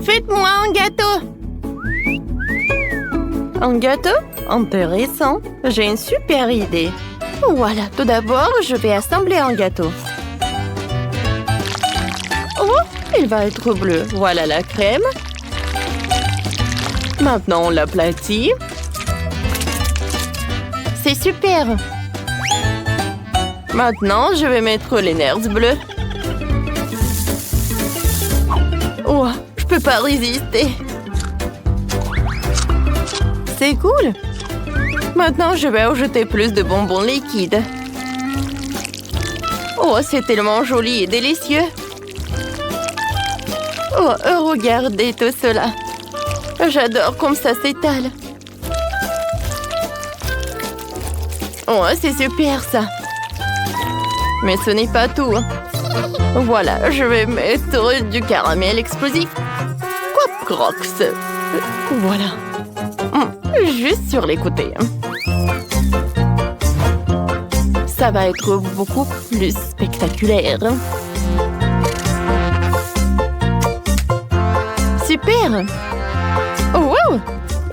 Faites-moi un gâteau. Un gâteau? Intéressant. J'ai une super idée. Voilà, tout d'abord, je vais assembler un gâteau. Oh, il va être bleu. Voilà la crème. Maintenant, on l'aplatit. C'est super. Maintenant, je vais mettre les nerfs bleus. Oh, je peux pas résister. C'est cool. Maintenant, je vais ajouter plus de bonbons liquides. Oh, c'est tellement joli et délicieux. Oh, regardez tout cela. J'adore comme ça s'étale. Oh, c'est super ça. Mais ce n'est pas tout. Voilà, je vais mettre du caramel explosif. Quoi, crocs. Voilà. Juste sur les côtés. Ça va être beaucoup plus spectaculaire. Super! Oh, wow!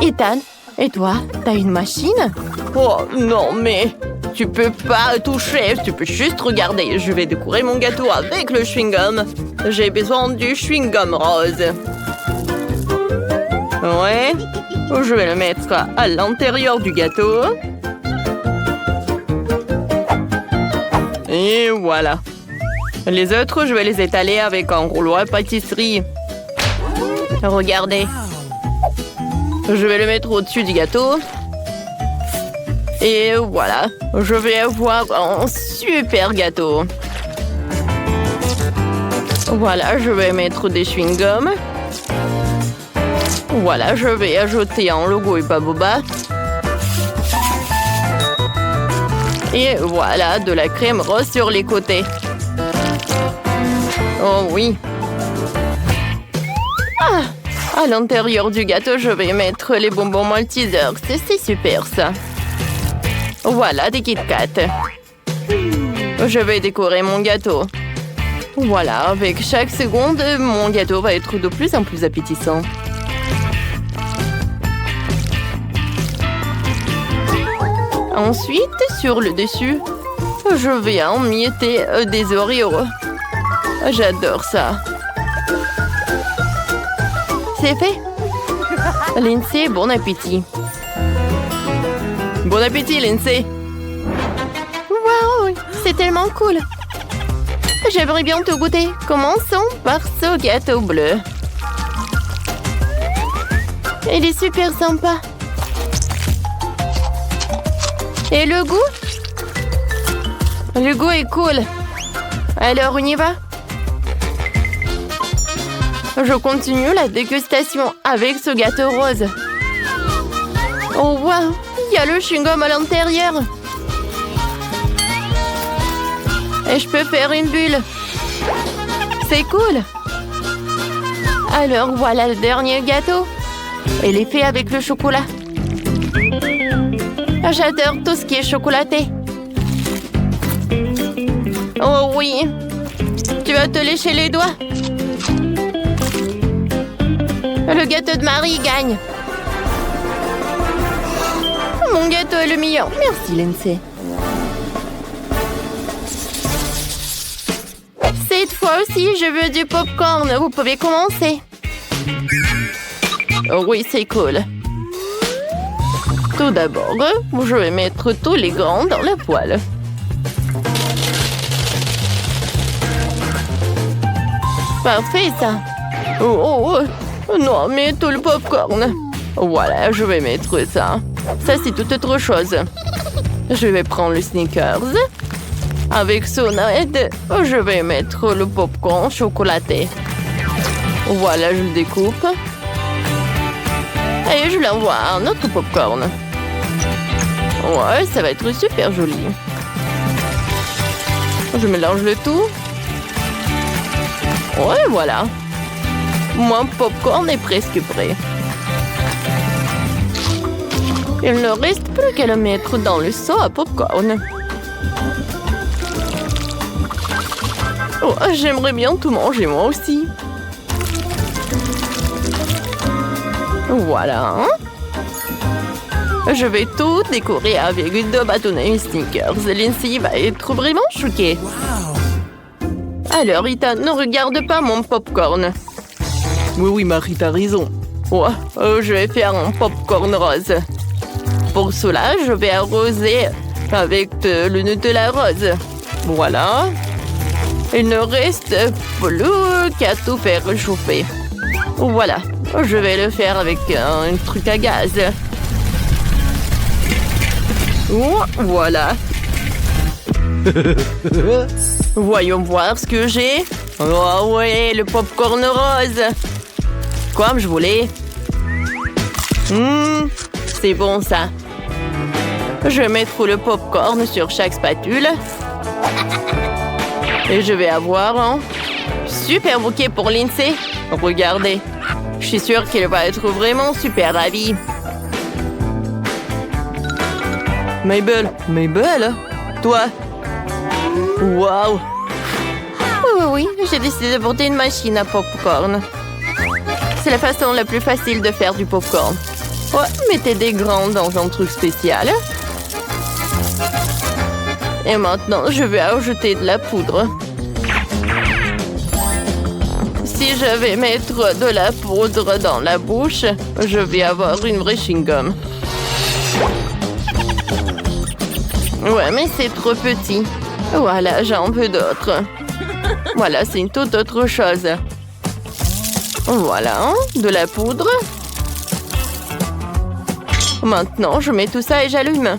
Ethan, et toi, t'as une machine? Oh, non, mais tu peux pas toucher, tu peux juste regarder. Je vais décorer mon gâteau avec le chewing-gum. J'ai besoin du chewing-gum rose. Ouais, je vais le mettre à l'intérieur du gâteau. Et voilà. Les autres, je vais les étaler avec un rouleau à pâtisserie. Regardez. Je vais le mettre au-dessus du gâteau. Et voilà. Je vais avoir un super gâteau. Voilà, je vais mettre des chewing-gums. Voilà, je vais ajouter un logo Hubba Bubba. Et voilà, de la crème rose sur les côtés. Oh oui. Ah, à l'intérieur du gâteau, je vais mettre les bonbons Maltesers. C'est super ça. Voilà, des Kit Kat. Je vais décorer mon gâteau. Voilà, avec chaque seconde, mon gâteau va être de plus en plus appétissant. Ensuite, sur le dessus, je vais emietter des Oreos. J'adore ça. C'est fait. Lindsay, bon appétit. Bon appétit, Lindsay. Waouh, c'est tellement cool. J'aimerais bien te goûter. Commençons par ce gâteau bleu. Il est super sympa. Et le goût? Le goût est cool. Alors, on y va? Je continue la dégustation avec ce gâteau rose. Oh, waouh! Il y a le chewing-gum à l'intérieur. Et je peux faire une bulle. C'est cool. Alors, voilà le dernier gâteau. Il est fait avec le chocolat. J'adore tout ce qui est chocolaté. Oh oui. Tu vas te lécher les doigts. Le gâteau de Marie gagne. Mon gâteau est le meilleur. Merci, Lindsay. Cette fois aussi, je veux du popcorn. Vous pouvez commencer. Oh oui, c'est cool. Tout d'abord, je vais mettre tous les grains dans la poêle. Parfait, ça. Oh, non, mais tout le popcorn. Voilà, je vais mettre ça. Ça, c'est toute autre chose. Je vais prendre le Snickers. Avec son aide, je vais mettre le popcorn chocolaté. Voilà, je le découpe. Et je l'envoie à un autre popcorn. Ouais, ça va être super joli. Je mélange le tout. Ouais, voilà. Mon popcorn est presque prêt. Il ne reste plus qu'à le mettre dans le seau à popcorn. Oh, j'aimerais bien tout manger moi aussi. Voilà. Je vais tout décorer avec deux bâtonnets Snickers. Lindsay va être vraiment choquée. Alors, Ethan, ne regarde pas mon popcorn. Oui, Marie, t'as raison. Ouais, je vais faire un popcorn rose. Pour cela, je vais arroser avec le Nutella rose. Voilà. Il ne reste plus qu'à tout faire réchauffer. Voilà. Je vais le faire avec un truc à gaz. Oh, voilà. Voyons voir ce que j'ai. Oh ouais, le popcorn rose. Comme je voulais. C'est bon ça. Je vais mettre le popcorn sur chaque spatule. Et je vais avoir un super bouquet pour Lindsay. Regardez. Je suis sûre qu'elle va être vraiment super ravie. Mabel, toi? Waouh! Oui, j'ai décidé de porter une machine à popcorn. C'est la façon la plus facile de faire du popcorn. Ouais, mettez des grains dans un truc spécial. Et maintenant, je vais ajouter de la poudre. Si je vais mettre de la poudre dans la bouche, je vais avoir une vraie chewing-gum. Ouais, mais c'est trop petit. Voilà, j'en veux d'autres. Voilà, c'est une toute autre chose. Voilà, de la poudre. Maintenant, je mets tout ça et j'allume.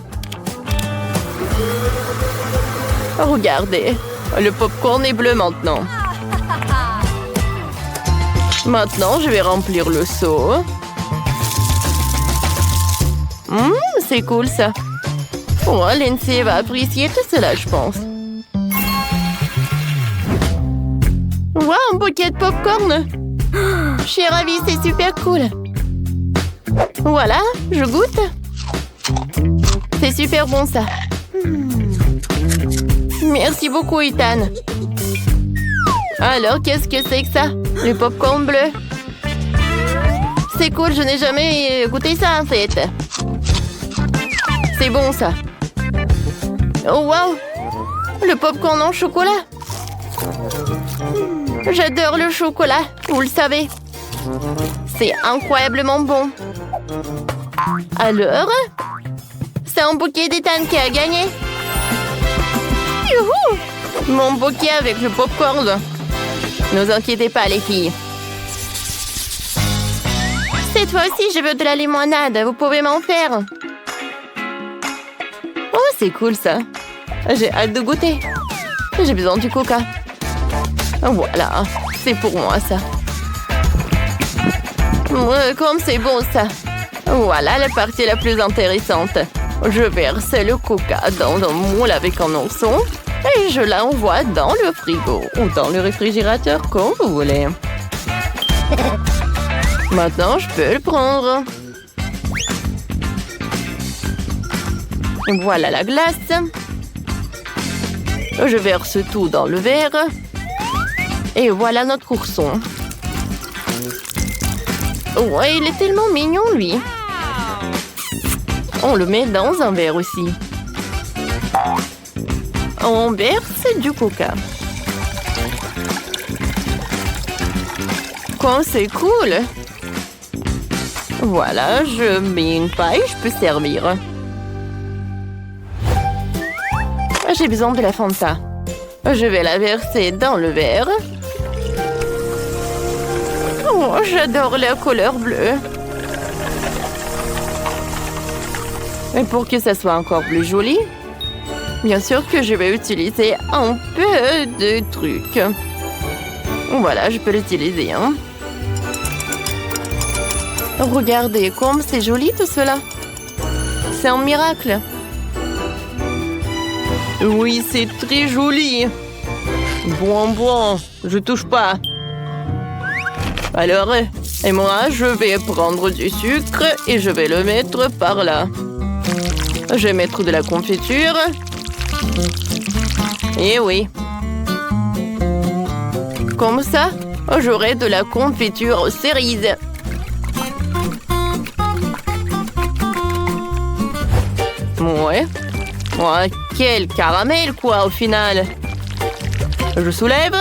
Regardez, le popcorn est bleu maintenant. Maintenant, je vais remplir le seau. C'est cool ça. Oh, Lindsay va apprécier tout cela, je pense. Wow, un bouquet de popcorn. Je suis ravie, c'est super cool. Voilà, je goûte. C'est super bon ça. Merci beaucoup, Ethan. Alors, qu'est-ce que c'est que ça? Le popcorn bleu. C'est cool, je n'ai jamais goûté ça en fait. C'est bon ça. Oh wow! Le popcorn en chocolat. J'adore le chocolat, vous le savez. C'est incroyablement bon. Alors, c'est un bouquet d'Ethan qui a gagné. Youhou! Mon bouquet avec le popcorn. Ne vous inquiétez pas, les filles. Cette fois-ci, je veux de la limonade. Vous pouvez m'en faire. Oh, c'est cool, ça. J'ai hâte de goûter. J'ai besoin du coca. Voilà, c'est pour moi, ça. Comme c'est bon, ça. Voilà la partie la plus intéressante. Je verse le coca dans un moule avec un ourson et je l'envoie dans le frigo ou dans le réfrigérateur, comme vous voulez. Maintenant, je peux le prendre. Voilà la glace. Je verse tout dans le verre. Et voilà notre ourson. Ouais, il est tellement mignon, lui. On le met dans un verre aussi. On verse du coca. Quand c'est cool. Voilà, je mets une paille, je peux servir. J'ai besoin de la Fanta. Je vais la verser dans le verre. Oh, j'adore la couleur bleue. Et pour que ça soit encore plus joli, bien sûr que je vais utiliser un peu de trucs. Voilà, je peux l'utiliser. Hein. Regardez comme c'est joli tout cela. C'est un miracle. Oui, c'est très joli. Bon, je touche pas. Alors, et moi, je vais prendre du sucre et je vais le mettre par là. Je vais mettre de la confiture. Et oui. Comme ça, j'aurai de la confiture aux cerises. Ouais. Ouais, quel caramel, quoi, au final. Je soulève.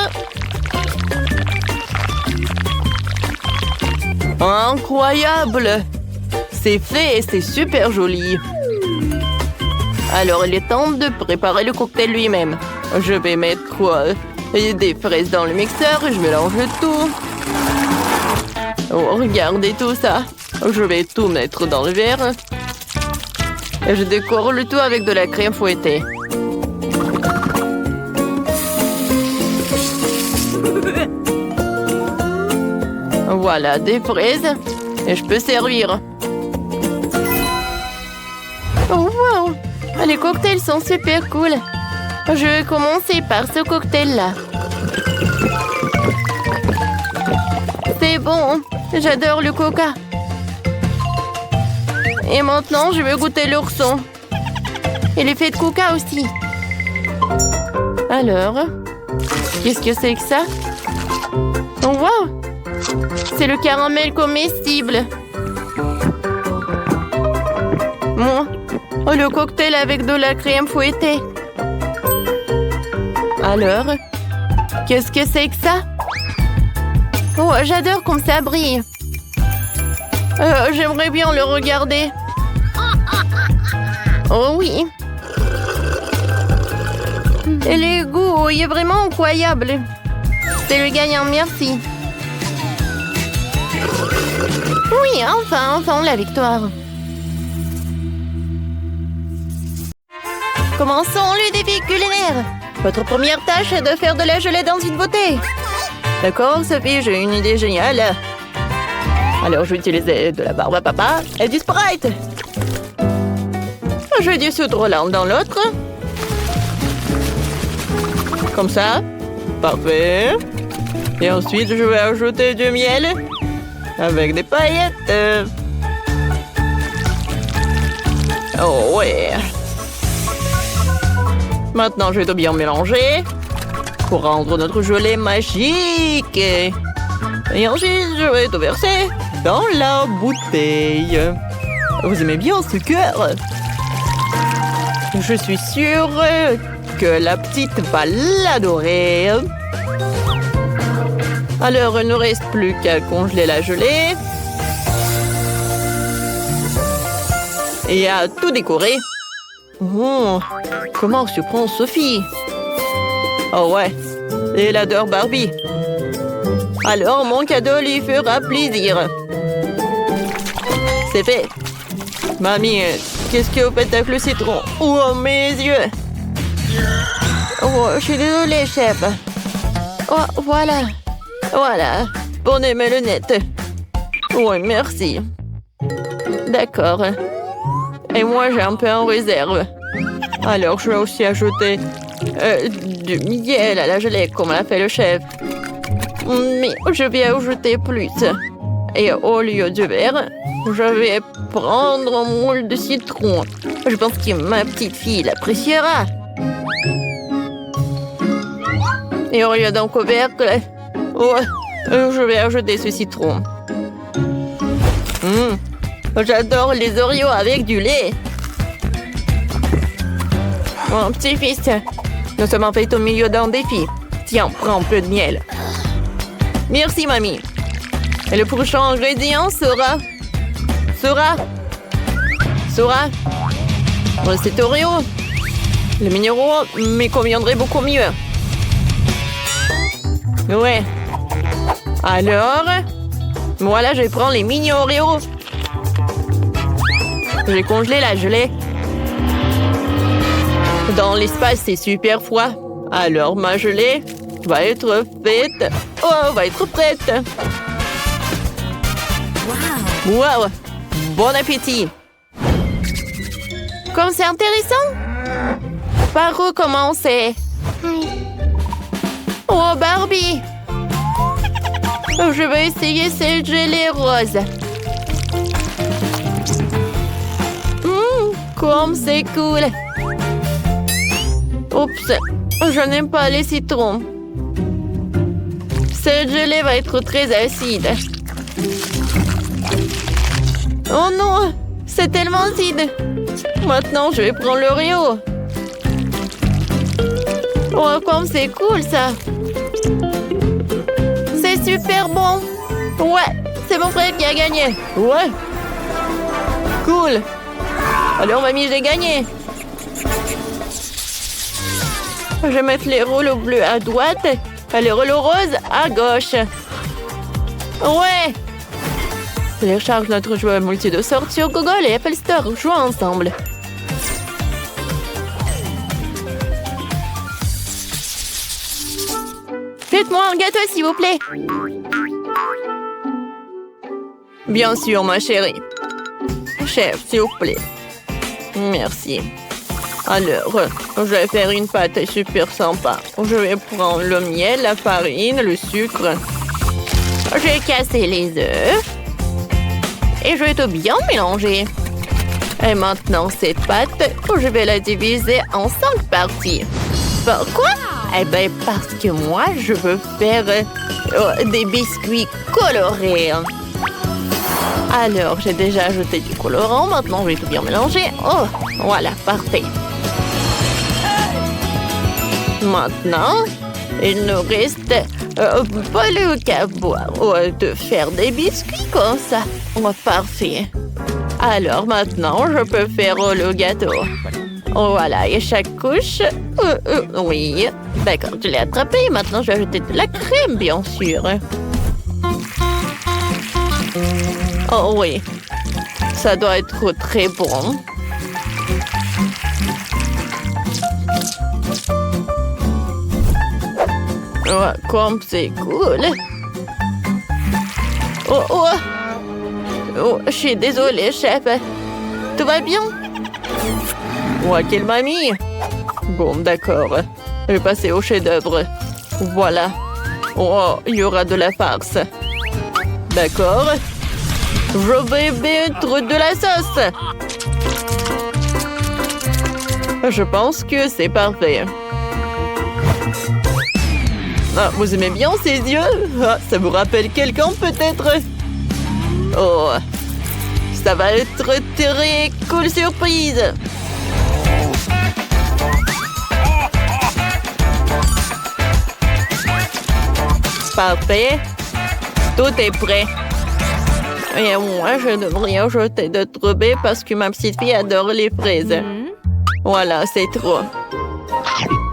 Incroyable! C'est fait et c'est super joli. Alors, il est temps de préparer le cocktail lui-même. Je vais mettre des fraises dans le mixeur et je mélange tout. Oh, regardez tout ça. Je vais tout mettre dans le verre. Et je décore le tout avec de la crème fouettée. Voilà, des fraises. Et je peux servir. Oh, wow! Les cocktails sont super cool. Je vais commencer par ce cocktail-là. C'est bon. J'adore le coca. Et maintenant, je vais goûter l'ourson. Et les fées de coca aussi. Alors, qu'est-ce que c'est que ça? Oh, wow! C'est le caramel comestible. Bon. Oh, le cocktail avec de la crème fouettée. Alors, qu'est-ce que c'est que ça? Oh, j'adore comme ça brille. J'aimerais bien le regarder. Oh oui. Et le goût, il est vraiment incroyable. C'est le gagnant, merci. Oui, enfin, la victoire. Commençons le défi culinaire. Votre première tâche est de faire de la gelée dans une bouteille. D'accord, Sophie, j'ai une idée géniale. Alors, je vais utiliser de la barbe à papa et du Sprite. Je vais du sucre l'un dans l'autre. Comme ça. Parfait. Et ensuite, je vais ajouter du miel avec des paillettes. Oh, ouais. Maintenant, je vais tout bien mélanger pour rendre notre gelée magique. Et ensuite, je vais tout verser dans la bouteille. Vous aimez bien ce cœur? Je suis sûre que la petite va l'adorer. Alors, il ne reste plus qu'à congeler la gelée et à tout décorer. Oh, comment se prend Sophie? Oh ouais, elle adore Barbie. Alors, mon cadeau lui fera plaisir. C'est fait. Mamie, qu'est-ce que vous faites avec le citron? Oh, mes yeux! Oh, je suis désolée, chef. Oh, voilà. Voilà, prenez mes lunettes. Oui, merci. D'accord. Et moi, j'ai un peu en réserve. Alors, je vais aussi ajouter du miel à la gelée, comme l'a fait le chef. Mais je vais ajouter plus. Et au lieu du verre, je vais prendre un moule de citron. Je pense que ma petite fille l'appréciera. Et au lieu d'un couvercle, je vais ajouter ce citron. J'adore les Oreos avec du lait. Mon petit-fils, nous sommes en fait au milieu d'un défi. Tiens, prends un peu de miel. Merci, mamie. Et le prochain ingrédient sera... C'est Oreo. Les minéraux me conviendraient beaucoup mieux. Ouais. Alors... Voilà, je vais prendre les mini Oreos. J'ai congelé la gelée. Dans l'espace, c'est super froid. Alors, ma gelée va être faite. Oh, va être prête. Wow! Bon appétit! Comme c'est intéressant! Par où commencer? Oh, Barbie! Je vais essayer cette gelée rose. Comme c'est cool! Oups! Je n'aime pas les citrons. Cette gelée va être très acide. Oh non! C'est tellement acide. Maintenant, je vais prendre l'Oreo. Oh, comme c'est cool, ça. C'est super bon. Ouais, c'est mon frère qui a gagné. Ouais. Cool. Alors, mamie, j'ai gagné. Je vais mettre les rouleaux bleus à droite et les rouleaux roses à gauche. Ouais. Télécharge notre jeu multi de sortes sur Google et Apple Store. Jouons ensemble. Faites-moi un gâteau, s'il vous plaît. Bien sûr, ma chérie. Chef, s'il vous plaît. Merci. Alors, je vais faire une pâte super sympa. Je vais prendre le miel, la farine, le sucre. Je vais casser les œufs. Et je vais tout bien mélanger. Et maintenant, cette pâte, je vais la diviser en 5 parties. Pourquoi? Eh bien, parce que moi, je veux faire des biscuits colorés. Alors, j'ai déjà ajouté du colorant. Maintenant, je vais tout bien mélanger. Oh, voilà, parfait. Maintenant, il nous reste pas le cas de faire des biscuits comme ça. Oh, parfait. Alors, maintenant, je peux faire le gâteau. Voilà, et chaque couche... oui, d'accord, je l'ai attrapé. Maintenant, je vais ajouter de la crème, bien sûr. Oh oui, ça doit être très bon. Ouais, comme c'est cool. Oh, oh. Oh, je suis désolée, chef. Tout va bien? Ouais, quelle mamie. Bon, d'accord. Je vais passer au chef-d'œuvre. Voilà. Oh, il y aura de la farce. D'accord. Je vais mettre de la sauce. Je pense que c'est parfait. Ah, vous aimez bien ces yeux? Ah, ça vous rappelle quelqu'un peut-être? Oh, ça va être très cool surprise. Parfait. Tout est prêt. Et moi, je devrais ajouter d'autres baies parce que ma petite fille adore les fraises. Voilà, c'est trop.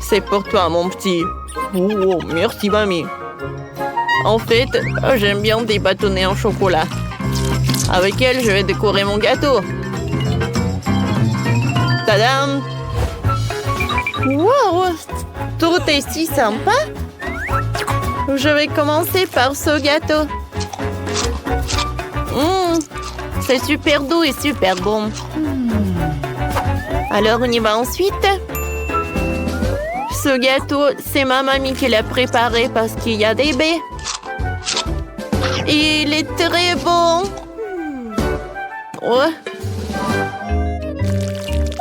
C'est pour toi, mon petit. Oh, merci, mamie. En fait, j'aime bien des bâtonnets en chocolat. Avec elle, je vais décorer mon gâteau. Tadam! Wow! Tout est si sympa. Je vais commencer par ce gâteau. C'est super doux et super bon. Alors, on y va ensuite. Ce gâteau, c'est ma mamie qui l'a préparé parce qu'il y a des baies. Et il est très bon. Oh,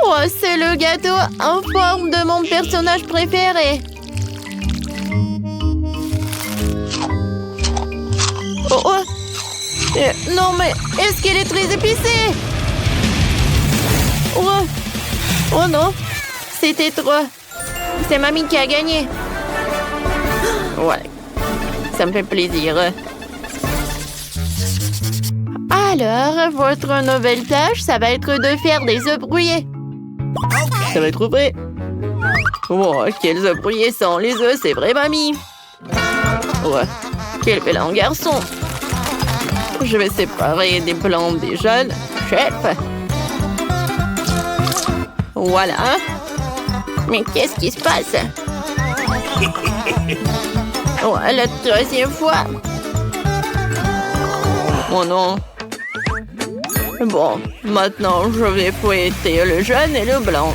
oh, c'est le gâteau en forme de mon personnage préféré. Oh, oh. Non, mais est-ce qu'elle est très épicée? Oh, oh non, c'était trop. C'est mamie qui a gagné. Ouais, ça me fait plaisir. Alors, votre nouvelle tâche, ça va être de faire des œufs brouillés. Ça va être prêt. Oh, quels œufs brouillés sont les œufs, c'est vrai, mamie. Ouais, quel bel garçon. Je vais séparer des blancs des jaunes. Chef. Voilà. Mais qu'est-ce qui se passe? Oh, la troisième fois. Oh non. Bon, maintenant, je vais fouetter le jaune et le blanc.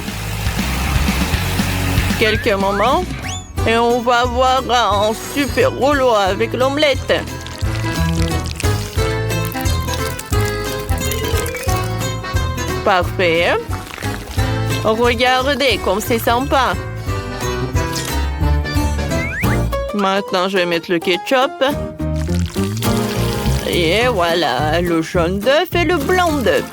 Quelques moments, et on va avoir un super rouleau avec l'omelette. Parfait. Regardez comme c'est sympa. Maintenant, je vais mettre le ketchup. Et voilà, le jaune d'œuf et le blanc d'œuf.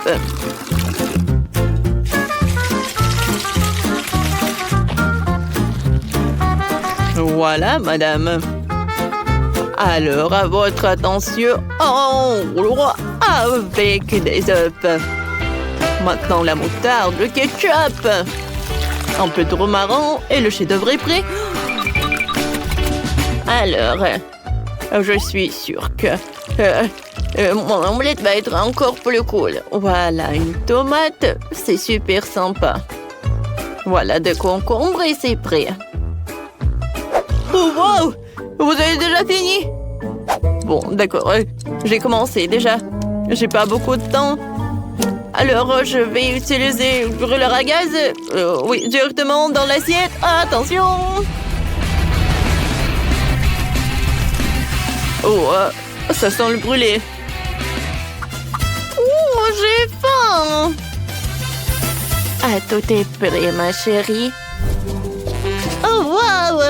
Voilà, madame. Alors, à votre attention, on roulera avec des œufs. Maintenant, la moutarde, le ketchup, un peu de romarin et le chef-d'œuvre est prêt. Alors, je suis sûre que mon omelette va être encore plus cool. Voilà, une tomate, c'est super sympa. Voilà des concombres et c'est prêt. Oh, wow! Vous avez déjà fini? Bon, d'accord, j'ai commencé déjà. J'ai pas beaucoup de temps. Alors, je vais utiliser le brûleur à gaz. Oui, directement dans l'assiette. Attention! Oh, ça sent le brûlé. Oh, j'ai faim! Ah, tout est prêt, ma chérie. Oh, wow!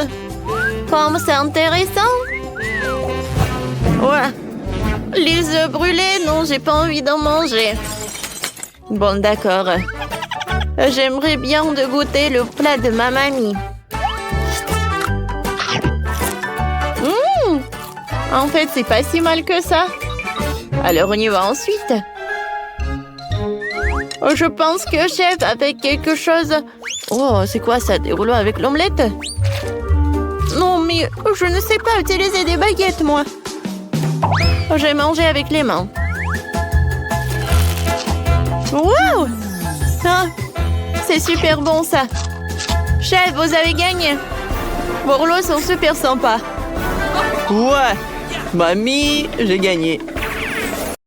Comme c'est intéressant! Ouais. Les œufs brûlés, non, j'ai pas envie d'en manger. Bon, d'accord. J'aimerais bien de goûter le plat de ma mamie. En fait, c'est pas si mal que ça. Alors, on y va ensuite. Je pense que chef avec quelque chose... Oh, c'est quoi ça? Des rouleaux avec l'omelette? Non, mais je ne sais pas utiliser des baguettes, moi. J'ai mangé avec les mains. Wow! Ah, c'est super bon, ça. Chef, vous avez gagné. Vos rouleaux sont super sympas. Ouais, mamie, j'ai gagné.